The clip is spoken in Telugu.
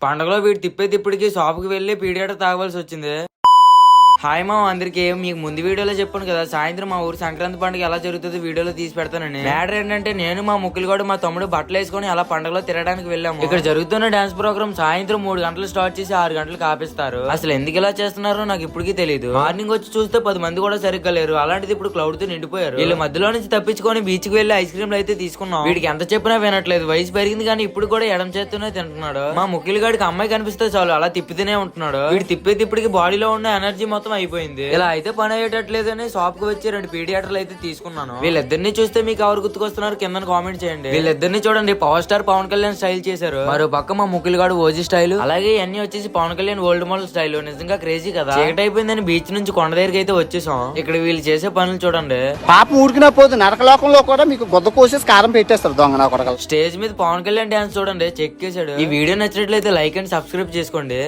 పండగలో వీడు తిప్పేదిప్పటికి షాప్కి వెళ్లి పీడియాటర్ తాగవలసి వచ్చింది. హాయ్ మా అందరికి మీకు ముందు వీడియోలో చెప్పాను కదా, సాయంత్రం మా ఊరు సంక్రాంతి పండుగ ఎలా జరుగుతుందో వీడియోలో తీసి పెడతానని. మ్యాటర్ ఏంటంటే నేను మా ముక్కులుగాడు మా తమ్ముడు బట్టలు వేసుకుని అలా పండుగలో తిరగడానికి వెళ్ళాము. ఇక్కడ జరుగుతున్న డాన్స్ ప్రోగ్రామ్ సాయంత్రం 3 గంటలు స్టార్ట్ చేసి 6 గంటలకు ఆపిస్తారు. అసలు ఎందుకు ఇలా చేస్తున్నారో నాకు ఇప్పటికీ తెలియదు. మార్నింగ్ వచ్చి చూస్తే 10 మంది కూడా సరిగ్గా లేరు. అలాంటిది ఇప్పుడు క్లౌడ్ తో నిండిపోయారు. వీళ్ళ మధ్యలో నుంచి తప్పించుకొని బీచ్ కి వెళ్లి ఐస్ క్రీమ్లు అయితే తీసుకున్నాం. వీడికి ఎంత చెప్పినా వినట్లేదు. వయసు పెరిగింది కానీ ఇప్పుడు కూడా ఎడం చేస్తూనే తింటున్నాడు. మా ముక్కులుగాడికి అమ్మాయి కనిపిస్తే చాలు అలా తిప్పితేనే ఉంటున్నాడు. వీడు తిప్పేదిప్పటికి బాడీలో ఉన్న ఎనర్జీ మొత్తం అయిపోయింది. ఇలా అయితే పని అయ్యేటట్లేదని షాప్ కు వచ్చి 2 పీడియాటర్లు అయితే తీసుకున్నాను. వీళ్ళిద్దరిని చూస్తే మీకు ఎవరు గుర్తుకొస్తున్నారు కింద కామెంట్ చేయండి. వీళ్ళిద్దరిని చూడండి, power star Pavan Kalyan style చేశారు. మరో పక్క మా ముక్కులుగాడు ఓజీ స్టైల్, అలాగే అన్ని వచ్చేసి Pavan Kalyan old model style. నిజంగా క్రేజీ కదా. చీకటి అయిపోయిందని బీచ్ నుంచి కొండ దగ్గరికి అయితే వచ్చేసాం. ఇక్కడ వీళ్ళు చేసే పనులు చూడండి. పాపం ఊరికినా పోదు, నరకలోకంలో కూడా మీకు గొద్ద కోసేసి కారం పెట్టేస్తారు దొంగ నా కొడకలు. స్టేజ్ మీద పవన్ కళ్యాణ్ డాన్స్ చూడండి, చెక్ చేశాడు. ఈ వీడియో నచ్చినట్లయితే లైక్ అండ్ సబ్స్క్రైబ్ చేసుకోండి.